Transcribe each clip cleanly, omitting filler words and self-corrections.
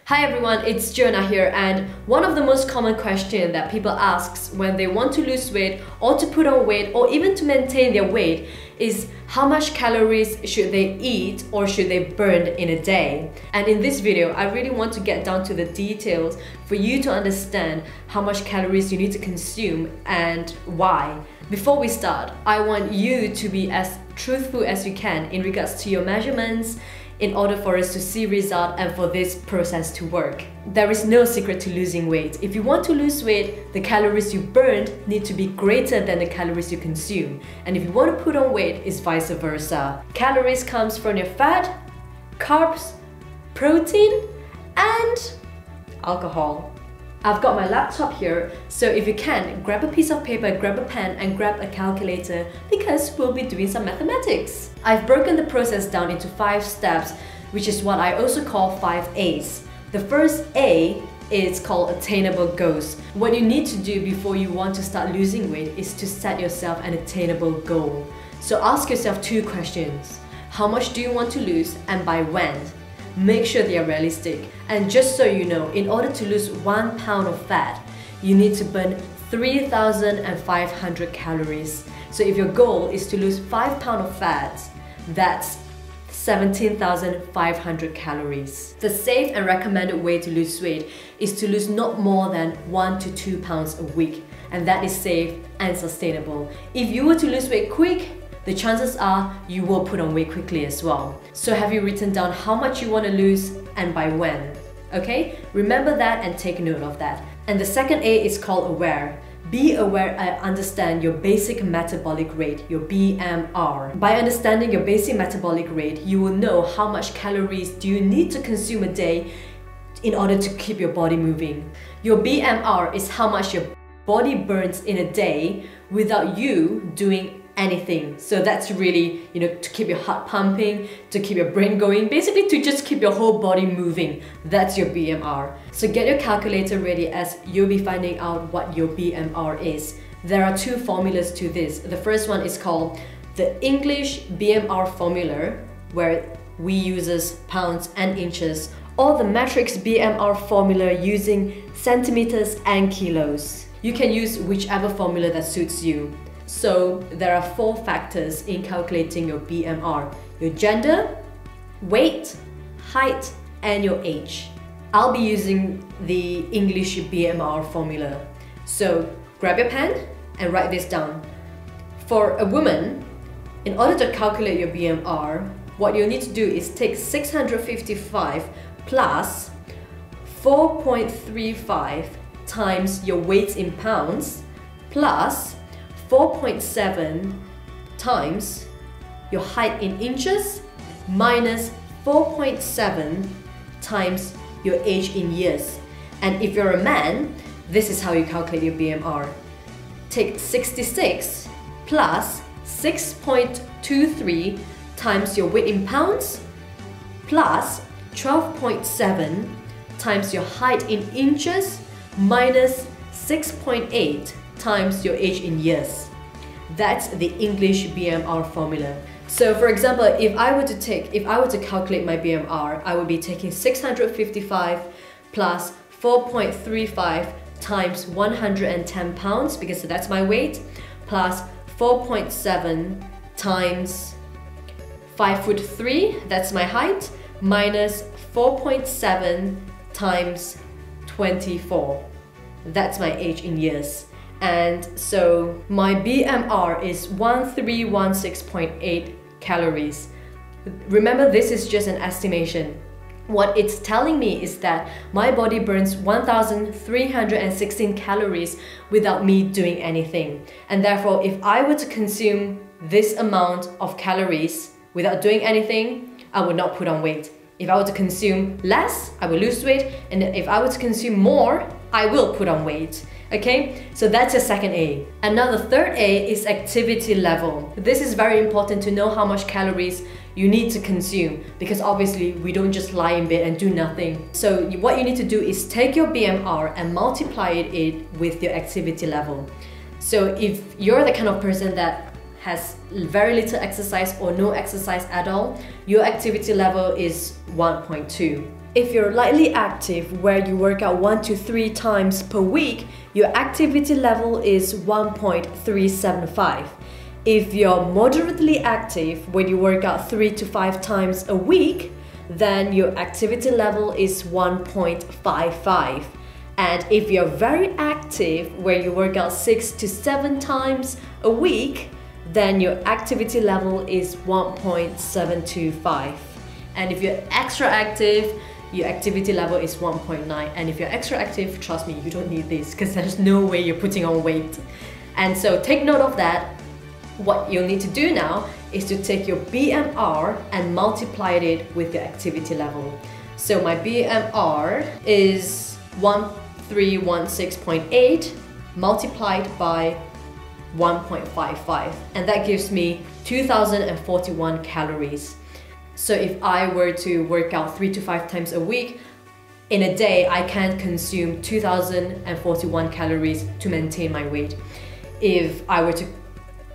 Hi everyone, it's Joanna here, and one of the most common questions that people ask when they want to lose weight or to put on weight or even to maintain their weight is how much calories should they eat or should they burn in a day. And in this video, I really want to get down to the details for you to understand how much calories you need to consume and why. Before we start, I want you to be as truthful as you can in regards to your measurements in order for us to see result and for this process to work. There is no secret to losing weight. If you want to lose weight, the calories you burned need to be greater than the calories you consume. And if you want to put on weight, it's vice versa. Calories comes from your fat, carbs, protein, and alcohol. I've got my laptop here, so if you can, grab a piece of paper, grab a pen and grab a calculator because we'll be doing some mathematics. I've broken the process down into 5 steps, which is what I also call 5 A's. The first A is called Attainable Goals. What you need to do before you want to start losing weight is to set yourself an attainable goal. So ask yourself 2 questions. How much do you want to lose and by when? Make sure they are realistic. And just so you know, in order to lose 1 pound of fat, you need to burn 3,500 calories. So if your goal is to lose 5 pounds of fat, that's 17,500 calories. The safe and recommended way to lose weight is to lose not more than 1 to 2 pounds a week, and that is safe and sustainable. If you were to lose weight quick, the chances are you will put on weight quickly as well. So have you written down how much you want to lose and by when? Okay? Remember that and take note of that. And the second A is called aware. Be aware and understand your basic metabolic rate, your BMR. By understanding your basic metabolic rate, you will know how much calories do you need to consume a day in order to keep your body moving. Your BMR is how much your body burns in a day without you doing anything. So that's really, to keep your heart pumping, to keep your brain going, basically to just keep your whole body moving. That's your BMR. So get your calculator ready as you'll be finding out what your BMR is. There are 2 formulas to this. The first one is called the English BMR formula, where we uses pounds and inches, or the matrix BMR formula using centimeters and kilos. You can use whichever formula that suits you. So there are 4 factors in calculating your BMR: your gender, weight, height, and your age. I'll be using the English BMR formula. So grab your pen and write this down. For a woman, in order to calculate your BMR, what you'll need to do is take 655 plus 4.35 times your weight in pounds plus 4.7 times your height in inches minus 4.7 times your age in years. And if you're a man, this is how you calculate your BMR. Take 66 plus 6.23 times your weight in pounds plus 12.7 times your height in inches minus 6.8 times your age in years. That's the English BMR formula. So for example, if I were to calculate my BMR, I would be taking 655 plus 4.35 times 110 pounds, because that's my weight, plus 4.7 times 5'3", that's my height, minus 4.7 times 24. That's my age in years. And so my BMR is 1316.8 calories. Remember, this is just an estimation. What it's telling me is that my body burns 1,316 calories without me doing anything. And therefore, if I were to consume this amount of calories without doing anything, I would not put on weight. If I were to consume less, I will lose weight. And if I were to consume more, I will put on weight. Okay, so that's your second A. And now the third A is activity level. This is very important to know how much calories you need to consume, because obviously we don't just lie in bed and do nothing. So what you need to do is take your BMR and multiply it with your activity level. So if you're the kind of person that has very little exercise or no exercise at all, your activity level is 1.2. If you're lightly active, where you work out 1 to 3 times per week, your activity level is 1.375. If you're moderately active, when you work out 3 to 5 times a week, then your activity level is 1.55. And if you're very active, where you work out 6 to 7 times a week, then your activity level is 1.725. And if you're extra active, your activity level is 1.9. And if you're extra active, trust me, you don't need this because there's no way you're putting on weight. And so take note of that. What you'll need to do now is to take your BMR and multiply it with your activity level. So my BMR is 1316.8 multiplied by 1.55, and that gives me 2041 calories. So if I were to work out 3 to 5 times a week, in a day I can consume 2041 calories to maintain my weight. If I were to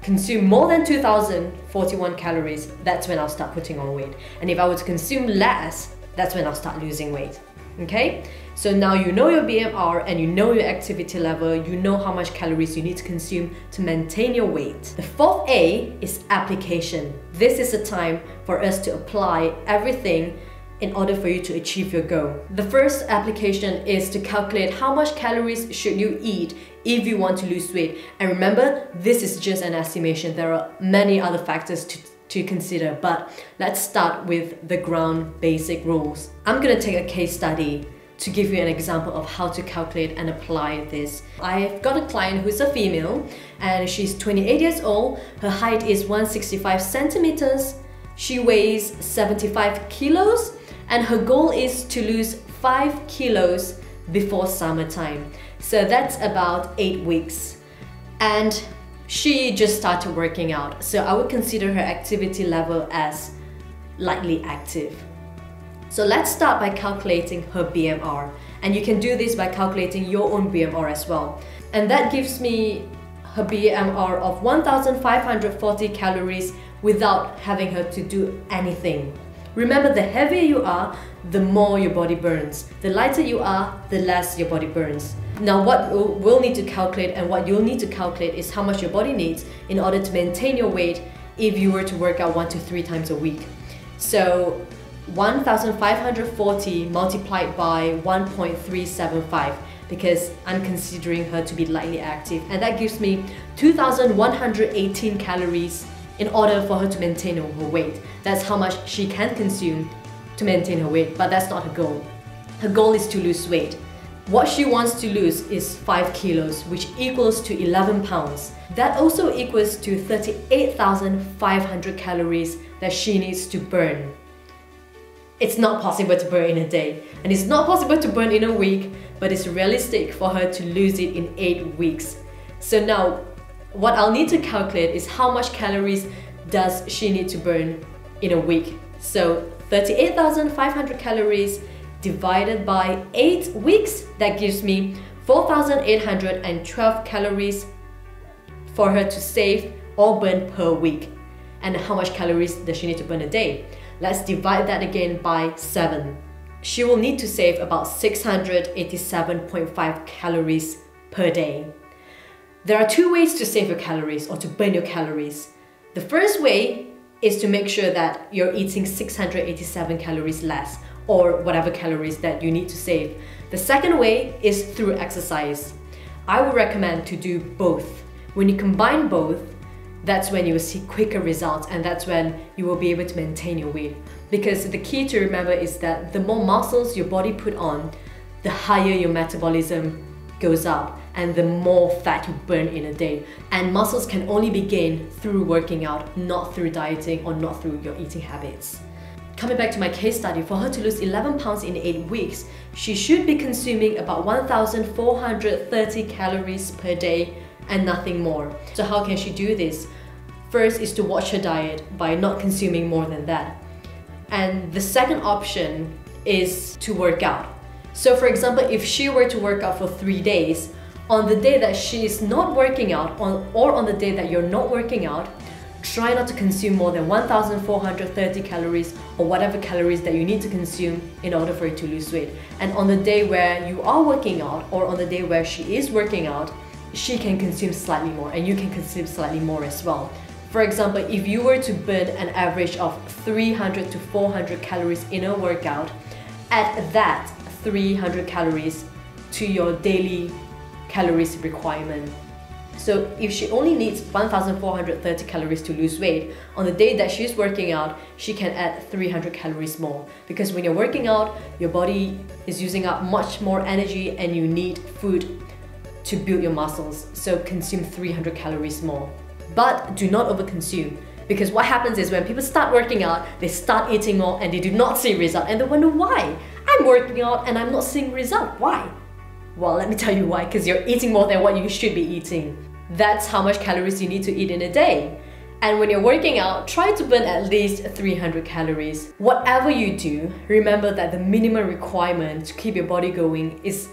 consume more than 2041 calories, that's when I'll start putting on weight. And if I were to consume less, that's when I'll start losing weight. Okay? So now you know your BMR and you know your activity level, you know how much calories you need to consume to maintain your weight. The fourth A is application. This is the time for us to apply everything in order for you to achieve your goal. The first application is to calculate how much calories should you eat if you want to lose weight. And remember, this is just an estimation. There are many other factors to consider, but let's start with the ground basic rules. I'm gonna take a case study to give you an example of how to calculate and apply this. I've got a client who's a female and she's 28 years old. Her height is 165 centimeters. She weighs 75 kilos and her goal is to lose 5 kilos before summertime. So that's about 8 weeks. And she just started working out. So I would consider her activity level as lightly active. So let's start by calculating her BMR. And you can do this by calculating your own BMR as well. And that gives me her BMR of 1,540 calories without having her to do anything. Remember, the heavier you are, the more your body burns. The lighter you are, the less your body burns. Now what we'll need to calculate and what you'll need to calculate is how much your body needs in order to maintain your weight if you were to work out 1 to 3 times a week. So 1,540 multiplied by 1.375, because I'm considering her to be lightly active, and that gives me 2,118 calories in order for her to maintain her weight. That's how much she can consume to maintain her weight, but that's not her goal. Her goal is to lose weight. What she wants to lose is 5 kilos, which equals to 11 pounds. That also equals to 38,500 calories that she needs to burn. It's not possible to burn in a day, and it's not possible to burn in a week, but it's realistic for her to lose it in 8 weeks. So now, what I'll need to calculate is how much calories does she need to burn in a week. So 38,500 calories divided by 8 weeks, that gives me 4,812 calories for her to save or burn per week. And how much calories does she need to burn a day? Let's divide that again by 7. She will need to save about 687.5 calories per day. There are 2 ways to save your calories or to burn your calories. The first way is to make sure that you're eating 687 calories less, or whatever calories that you need to save. The second way is through exercise. I would recommend to do both. When you combine both, that's when you will see quicker results, and that's when you will be able to maintain your weight. Because the key to remember is that the more muscles your body put on, the higher your metabolism goes up and the more fat you burn in a day. And muscles can only be gained through working out, not through dieting or not through your eating habits. Coming back to my case study, for her to lose 11 pounds in 8 weeks, she should be consuming about 1,430 calories per day and nothing more. So how can she do this? First is to watch her diet by not consuming more than that. And the second option is to work out. So for example, if she were to work out for 3 days, on the day that she is not working out or on the day that you're not working out, Try not to consume more than 1,430 calories or whatever calories that you need to consume in order for you to lose weight. And on the day where you are working out, or on the day where she is working out, she can consume slightly more and you can consume slightly more as well. For example, if you were to burn an average of 300 to 400 calories in a workout, add that 300 calories to your daily calories requirement. So if she only needs 1,430 calories to lose weight, on the day that she's working out, she can add 300 calories more. Because when you're working out, your body is using up much more energy and you need food to build your muscles. So consume 300 calories more. But do not overconsume. Because what happens is when people start working out, they start eating more and they do not see result. And they wonder why? I'm working out and I'm not seeing result. Why? Well, let me tell you why. Because you're eating more than what you should be eating. That's how much calories you need to eat in a day. And when you're working out, try to burn at least 300 calories. Whatever you do, remember that the minimum requirement to keep your body going is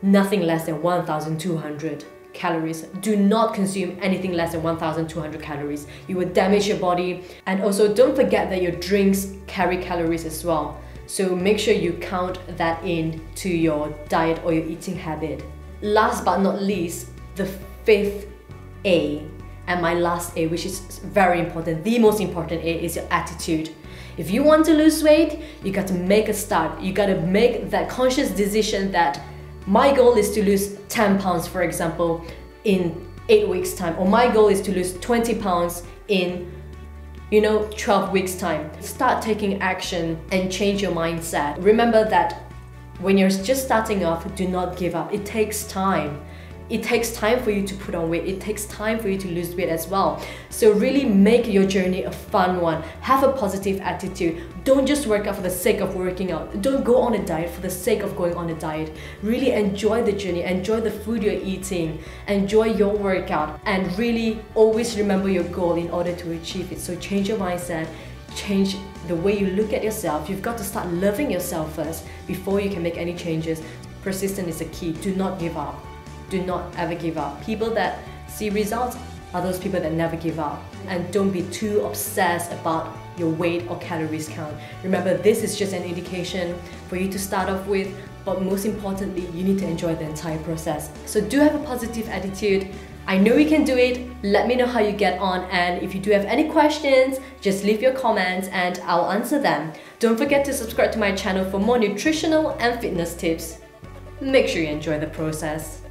nothing less than 1,200 calories. Do not consume anything less than 1,200 calories. You will damage your body. And also don't forget that your drinks carry calories as well. So make sure you count that in to your diet or your eating habit. Last but not least, the fifth A, and my last A, which is very important, the most important A, is your attitude. If you want to lose weight, you got to make a start. You got to make that conscious decision that my goal is to lose 10 pounds, for example, in 8 weeks time, or my goal is to lose 20 pounds in 12 weeks time. Start taking action and change your mindset. Remember that when you're just starting off, do not give up. It takes time. It takes time for you to put on weight. It takes time for you to lose weight as well. So really make your journey a fun one. Have a positive attitude. Don't just work out for the sake of working out. Don't go on a diet for the sake of going on a diet. Really enjoy the journey. Enjoy the food you're eating. Enjoy your workout. And really always remember your goal in order to achieve it. So change your mindset. Change the way you look at yourself. You've got to start loving yourself first before you can make any changes. Persistence is the key. Do not give up. Do not ever give up. People that see results are those people that never give up. And don't be too obsessed about your weight or calories count. Remember, this is just an indication for you to start off with, but most importantly, you need to enjoy the entire process. So do have a positive attitude. I know you can do it. Let me know how you get on, and if you do have any questions, just leave your comments and I'll answer them. Don't forget to subscribe to my channel for more nutritional and fitness tips. Make sure you enjoy the process.